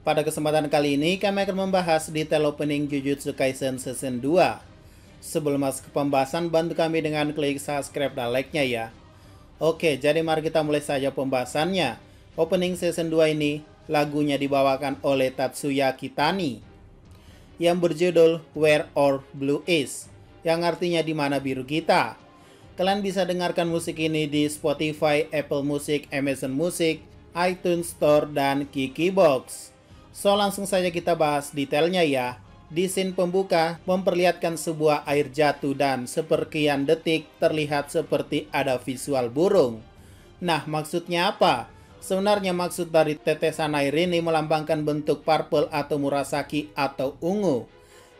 Pada kesempatan kali ini kami akan membahas detail opening Jujutsu Kaisen Season 2. Sebelum masuk ke pembahasan, bantu kami dengan klik subscribe dan like-nya ya. Oke, jadi mari kita mulai saja pembahasannya. Opening Season 2 ini lagunya dibawakan oleh Tatsuya Kitani yang berjudul Where Our Blue Is, yang artinya di mana biru kita. Kalian bisa dengarkan musik ini di Spotify, Apple Music, Amazon Music, iTunes Store, dan Kikibox. So langsung saja kita bahas detailnya ya. Di scene pembuka memperlihatkan sebuah air jatuh dan sepersekian detik terlihat seperti ada visual burung. Nah, maksudnya apa? Sebenarnya maksud dari tetesan air ini melambangkan bentuk purple atau murasaki atau ungu,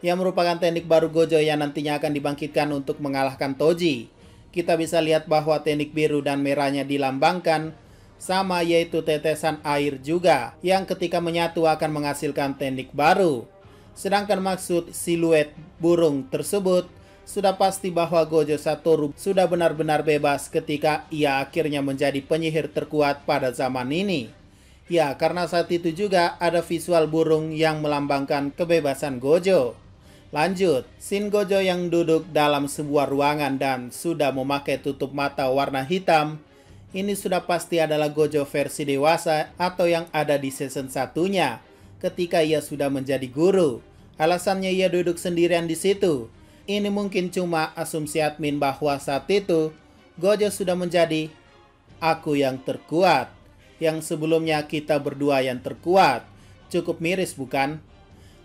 yang merupakan teknik baru Gojo yang nantinya akan dibangkitkan untuk mengalahkan Toji. Kita bisa lihat bahwa teknik biru dan merahnya dilambangkan sama, yaitu tetesan air juga, yang ketika menyatu akan menghasilkan teknik baru. Sedangkan maksud siluet burung tersebut, sudah pasti bahwa Gojo Satoru sudah benar-benar bebas ketika ia akhirnya menjadi penyihir terkuat pada zaman ini. Ya, karena saat itu juga ada visual burung yang melambangkan kebebasan Gojo. Lanjut, scene Gojo yang duduk dalam sebuah ruangan dan sudah memakai tutup mata warna hitam. Ini sudah pasti adalah Gojo versi dewasa atau yang ada di season satunya, ketika ia sudah menjadi guru. Alasannya ia duduk sendirian di situ. Ini mungkin cuma asumsi admin bahwa saat itu Gojo sudah menjadi aku yang terkuat, yang sebelumnya kita berdua yang terkuat. Cukup miris bukan?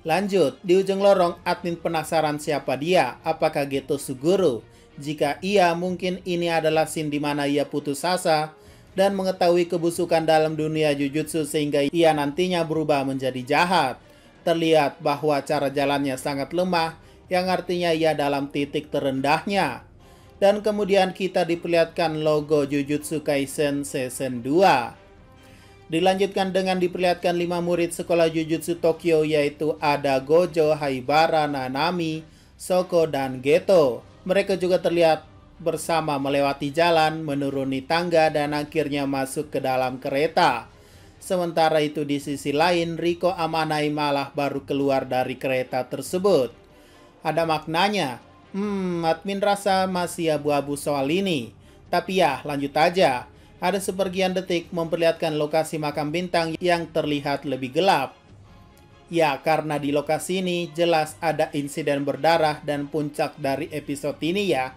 Lanjut, di ujung lorong admin penasaran siapa dia, apakah Geto Suguru? Jika iya, mungkin ini adalah scene di mana ia putus asa dan mengetahui kebusukan dalam dunia Jujutsu sehingga ia nantinya berubah menjadi jahat. Terlihat bahwa cara jalannya sangat lemah, yang artinya ia dalam titik terendahnya. Dan kemudian kita diperlihatkan logo Jujutsu Kaisen Season 2. Dilanjutkan dengan diperlihatkan 5 murid sekolah Jujutsu Tokyo, yaitu ada Gojo, Haibara, Nanami, Shoko, dan Geto. Mereka juga terlihat bersama melewati jalan, menuruni tangga, dan akhirnya masuk ke dalam kereta. Sementara itu di sisi lain, Riko Amanai malah baru keluar dari kereta tersebut. Ada maknanya. Admin rasa masih abu-abu soal ini. Tapi ya, lanjut aja. Ada sepergian detik memperlihatkan lokasi makam bintang yang terlihat lebih gelap. Ya, karena di lokasi ini jelas ada insiden berdarah dan puncak dari episode ini ya.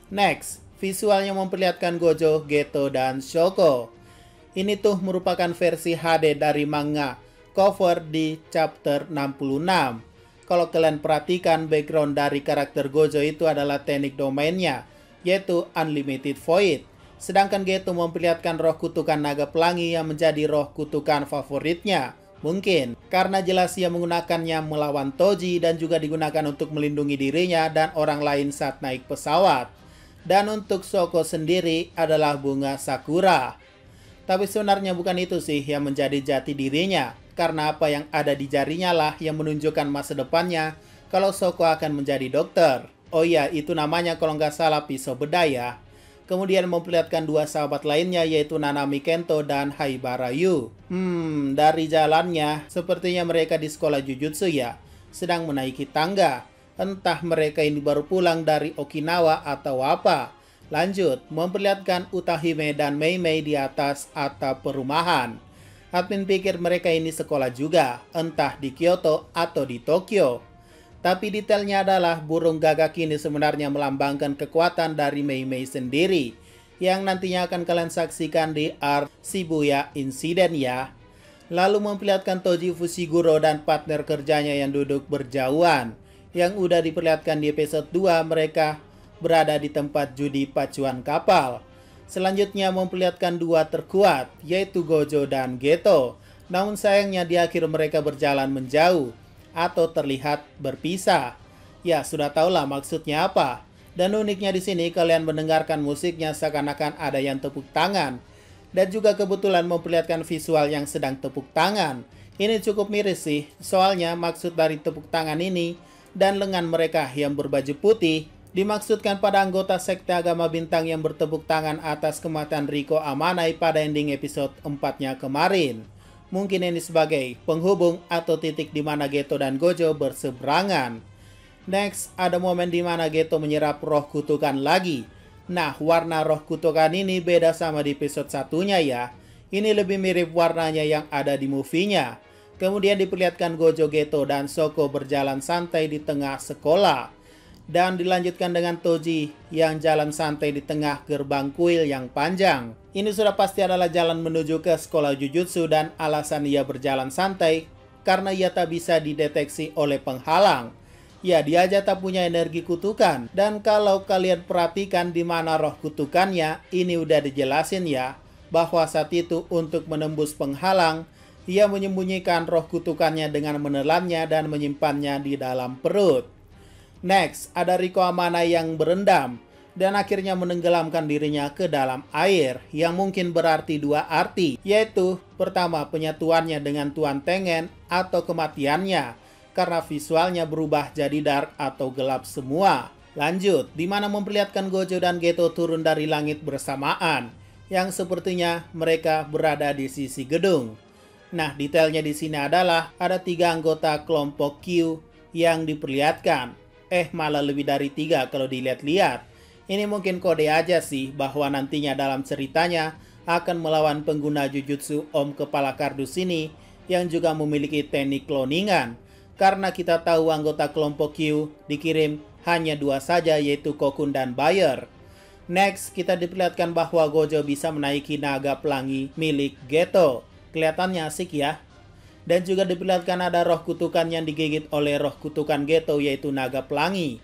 Next, visualnya memperlihatkan Gojo, Geto, dan Shoko. Ini tuh merupakan versi HD dari manga cover di chapter 66. Kalau kalian perhatikan, background dari karakter Gojo itu adalah teknik domainnya, yaitu Unlimited Void. Sedangkan Geto memperlihatkan roh kutukan naga pelangi yang menjadi roh kutukan favoritnya. Mungkin karena jelas ia menggunakannya melawan Toji dan juga digunakan untuk melindungi dirinya dan orang lain saat naik pesawat. Dan untuk Shoko sendiri adalah bunga sakura. Tapi sebenarnya bukan itu sih yang menjadi jati dirinya, karena apa yang ada di jarinya lah yang menunjukkan masa depannya kalau Shoko akan menjadi dokter. Oh iya, itu namanya kalau nggak salah pisau bedah ya. Kemudian memperlihatkan 2 sahabat lainnya, yaitu Nanami Kento dan Haibara Yu. Dari jalannya sepertinya mereka di sekolah Jujutsu ya, sedang menaiki tangga. Entah mereka ini baru pulang dari Okinawa atau apa. Lanjut, memperlihatkan Utahime dan Meimei di atas atap perumahan. Admin pikir mereka ini sekolah juga, entah di Kyoto atau di Tokyo. Tapi detailnya adalah burung gagak ini sebenarnya melambangkan kekuatan dari Meimei sendiri, yang nantinya akan kalian saksikan di arc Shibuya Incident ya. Lalu memperlihatkan Toji Fushiguro dan partner kerjanya yang duduk berjauhan, yang udah diperlihatkan di episode 2 mereka berada di tempat judi pacuan kapal. Selanjutnya memperlihatkan 2 terkuat, yaitu Gojo dan Geto. Namun sayangnya di akhir mereka berjalan menjauh atau terlihat berpisah. Ya, sudah tahulah maksudnya apa. Dan uniknya di sini kalian mendengarkan musiknya seakan-akan ada yang tepuk tangan. Dan juga kebetulan memperlihatkan visual yang sedang tepuk tangan. Ini cukup miris sih, soalnya maksud dari tepuk tangan ini dan lengan mereka yang berbaju putih dimaksudkan pada anggota sekte agama bintang yang bertepuk tangan atas kematian Riko Amanai pada ending episode 4-nya kemarin. Mungkin ini sebagai penghubung atau titik di mana Geto dan Gojo berseberangan. Next, ada momen di mana Geto menyerap roh kutukan lagi. Nah, warna roh kutukan ini beda sama di episode satunya ya. Ini lebih mirip warnanya yang ada di movie-nya. Kemudian diperlihatkan Gojo, Geto, dan Shoko berjalan santai di tengah sekolah. Dan dilanjutkan dengan Toji yang jalan santai di tengah gerbang kuil yang panjang. Ini sudah pasti adalah jalan menuju ke sekolah Jujutsu dan alasan ia berjalan santai karena ia tak bisa dideteksi oleh penghalang. Ya, dia aja tak punya energi kutukan. Dan kalau kalian perhatikan di mana roh kutukannya, ini udah dijelasin ya, bahwa saat itu untuk menembus penghalang, ia menyembunyikan roh kutukannya dengan menelannya dan menyimpannya di dalam perut. Next, ada Riko Amana yang berendam dan akhirnya menenggelamkan dirinya ke dalam air, yang mungkin berarti dua arti, yaitu pertama penyatuannya dengan Tuan Tengen atau kematiannya, karena visualnya berubah jadi dark atau gelap semua. Lanjut, di mana memperlihatkan Gojo dan Geto turun dari langit bersamaan, yang sepertinya mereka berada di sisi gedung. Nah, detailnya di sini adalah ada 3 anggota kelompok Q yang diperlihatkan. Malah lebih dari 3 kalau dilihat-lihat. Ini mungkin kode aja sih bahwa nantinya dalam ceritanya akan melawan pengguna Jujutsu Om Kepala Kardus ini yang juga memiliki teknik cloningan. Karena kita tahu anggota kelompok Q dikirim hanya 2 saja, yaitu Kokun dan Bayer. Next, kita diperlihatkan bahwa Gojo bisa menaiki naga pelangi milik Geto. Kelihatannya asik ya. Dan juga diperlihatkan ada roh kutukan yang digigit oleh roh kutukan Geto, yaitu naga pelangi.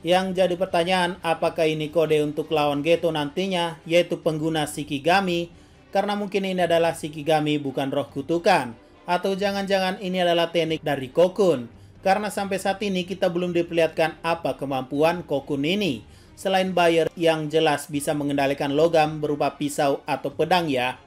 Yang jadi pertanyaan, apakah ini kode untuk lawan Geto nantinya, yaitu pengguna Shikigami, karena mungkin ini adalah Shikigami bukan roh kutukan. Atau jangan-jangan ini adalah teknik dari Kokun, karena sampai saat ini kita belum diperlihatkan apa kemampuan Kokun ini, selain Bayer yang jelas bisa mengendalikan logam berupa pisau atau pedang ya.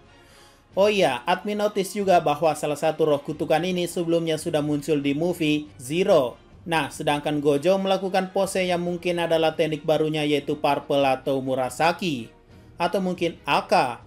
Oh iya, admin notice juga bahwa salah satu roh kutukan ini sebelumnya sudah muncul di movie Zero. Nah, sedangkan Gojo melakukan pose yang mungkin adalah teknik barunya, yaitu Purple atau Murasaki. Atau mungkin Aka.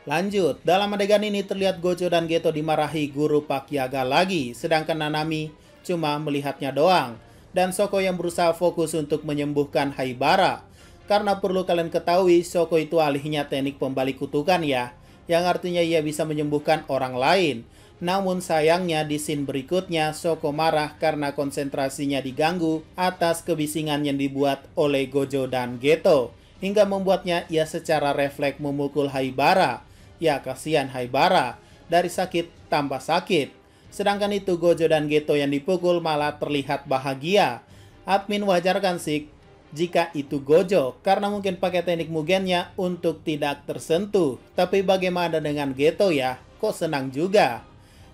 Lanjut, dalam adegan ini terlihat Gojo dan Geto dimarahi guru Pakyaga lagi, sedangkan Nanami cuma melihatnya doang. Dan Shoko yang berusaha fokus untuk menyembuhkan Haibara. Karena perlu kalian ketahui, Shoko itu alihnya teknik pembalik kutukan ya, yang artinya ia bisa menyembuhkan orang lain. Namun sayangnya di scene berikutnya, Shoko marah karena konsentrasinya diganggu atas kebisingan yang dibuat oleh Gojo dan Geto, hingga membuatnya ia secara refleks memukul Haibara. Ya, kasihan Haibara, dari sakit tambah sakit. Sedangkan itu Gojo dan Geto yang dipukul malah terlihat bahagia. Admin wajarkan sih jika itu Gojo, karena mungkin pakai teknik Mugennya untuk tidak tersentuh. Tapi bagaimana dengan Geto ya? Kok senang juga?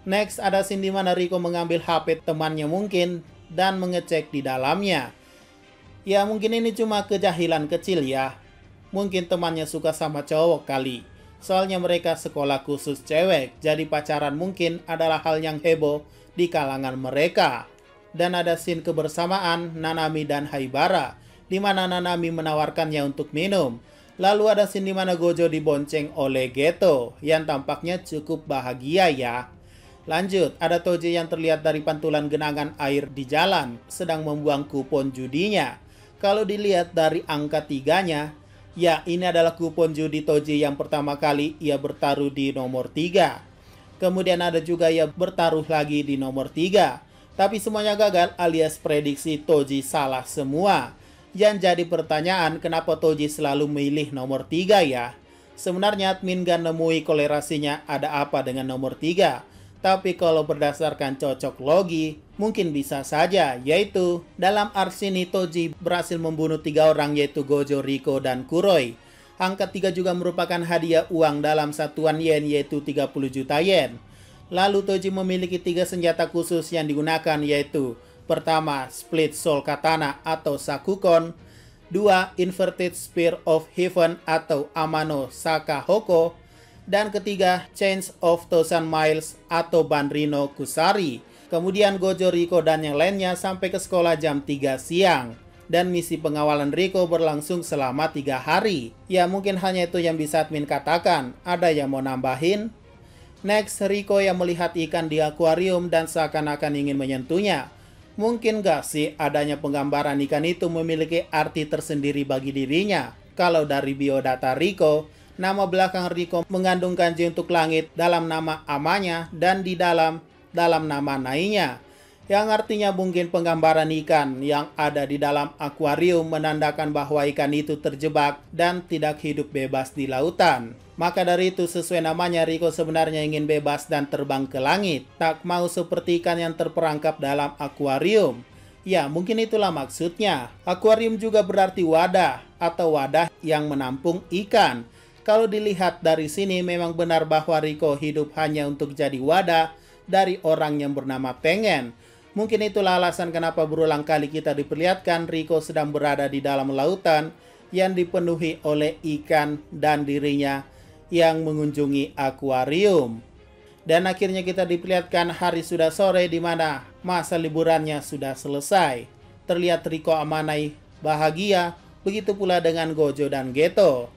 Next, ada scene dimana Riko mengambil HP temannya mungkin dan mengecek di dalamnya. Ya, mungkin ini cuma kejahilan kecil ya. Mungkin temannya suka sama cowok kali. Soalnya mereka sekolah khusus cewek, jadi pacaran mungkin adalah hal yang heboh di kalangan mereka. Dan ada scene kebersamaan Nanami dan Haibara, di mana Nanami menawarkannya untuk minum. Lalu ada scene di mana Gojo dibonceng oleh Geto, yang tampaknya cukup bahagia ya. Lanjut, ada Toji yang terlihat dari pantulan genangan air di jalan, sedang membuang kupon judinya. Kalau dilihat dari angka 3-nya, ya ini adalah kupon judi Toji yang pertama kali ia bertaruh di nomor 3. Kemudian ada juga ia bertaruh lagi di nomor 3. Tapi semuanya gagal alias prediksi Toji salah semua. Yang jadi pertanyaan, kenapa Toji selalu milih nomor 3 ya? Sebenarnya admin gak nemui kolerasinya ada apa dengan nomor 3. Tapi kalau berdasarkan cocok logi, mungkin bisa saja. Yaitu, dalam arc ini Toji berhasil membunuh 3 orang, yaitu Gojo, Riko, dan Kuroi. Angka 3 juga merupakan hadiah uang dalam satuan yen, yaitu 30 juta yen. Lalu Toji memiliki 3 senjata khusus yang digunakan, yaitu pertama, Split Soul Katana atau Sakukon. 2. Inverted Spear of Heaven atau Amano Sakahoko. Dan ketiga, Change of Thousand Miles atau Banrino Kusari. Kemudian Gojo, Riko, dan yang lainnya sampai ke sekolah jam 3 siang. Dan misi pengawalan Riko berlangsung selama 3 hari. Ya, mungkin hanya itu yang bisa admin katakan. Ada yang mau nambahin? Next, Riko yang melihat ikan di akuarium dan seakan-akan ingin menyentuhnya. Mungkin gak sih adanya penggambaran ikan itu memiliki arti tersendiri bagi dirinya? Kalau dari biodata Riko, nama belakang Riko mengandung kanji untuk langit dalam nama amanya dan di dalam nama nainya. Yang artinya mungkin penggambaran ikan yang ada di dalam akuarium menandakan bahwa ikan itu terjebak dan tidak hidup bebas di lautan. Maka dari itu sesuai namanya Riko sebenarnya ingin bebas dan terbang ke langit. Tak mau seperti ikan yang terperangkap dalam akuarium. Ya mungkin itulah maksudnya. Akuarium juga berarti wadah atau wadah yang menampung ikan. Kalau dilihat dari sini memang benar bahwa Riko hidup hanya untuk jadi wadah dari orang yang bernama Tengen. Mungkin itulah alasan kenapa berulang kali kita diperlihatkan Riko sedang berada di dalam lautan yang dipenuhi oleh ikan dan dirinya yang mengunjungi akuarium. Dan akhirnya kita diperlihatkan hari sudah sore di mana masa liburannya sudah selesai. Terlihat Riko Amanai bahagia, begitu pula dengan Gojo dan Geto.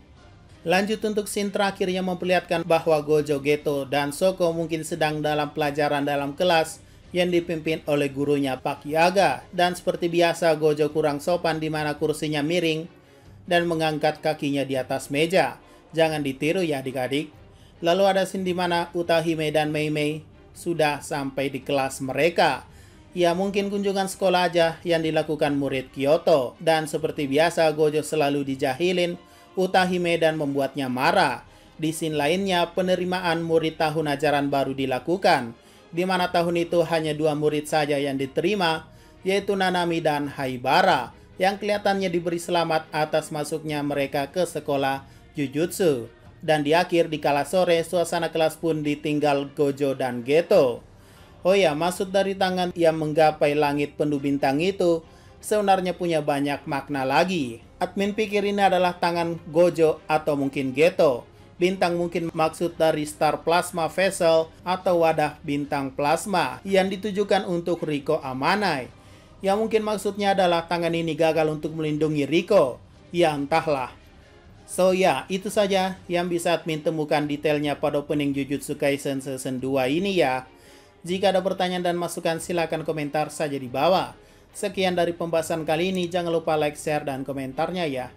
Lanjut untuk scene terakhir yang memperlihatkan bahwa Gojo, Geto, dan Shoko mungkin sedang dalam pelajaran dalam kelas yang dipimpin oleh gurunya Pak Yaga. Dan seperti biasa Gojo kurang sopan di mana kursinya miring dan mengangkat kakinya di atas meja. Jangan ditiru ya adik-adik. Lalu ada scene di mana Utahime dan Mei Mei sudah sampai di kelas mereka. Ya mungkin kunjungan sekolah aja yang dilakukan murid Kyoto. Dan seperti biasa Gojo selalu dijahilin Utahime dan membuatnya marah. Di scene lainnya penerimaan murid tahun ajaran baru dilakukan. Di mana tahun itu hanya 2 murid saja yang diterima, yaitu Nanami dan Haibara. Yang kelihatannya diberi selamat atas masuknya mereka ke sekolah Jujutsu. Dan di akhir di kala sore suasana kelas pun ditinggal Gojo dan Geto. Oh ya, maksud dari tangan yang menggapai langit penuh bintang itu sebenarnya punya banyak makna lagi. Admin pikir ini adalah tangan Gojo atau mungkin Geto. Bintang mungkin maksud dari Star Plasma Vessel atau wadah bintang plasma yang ditujukan untuk Riko Amanai. Yang mungkin maksudnya adalah tangan ini gagal untuk melindungi Riko. Ya entahlah. So ya, itu saja yang bisa admin temukan detailnya pada opening Jujutsu Kaisen Season 2 ini ya. Jika ada pertanyaan dan masukan silahkan komentar saja di bawah. Sekian dari pembahasan kali ini, jangan lupa like, share, dan komentarnya ya.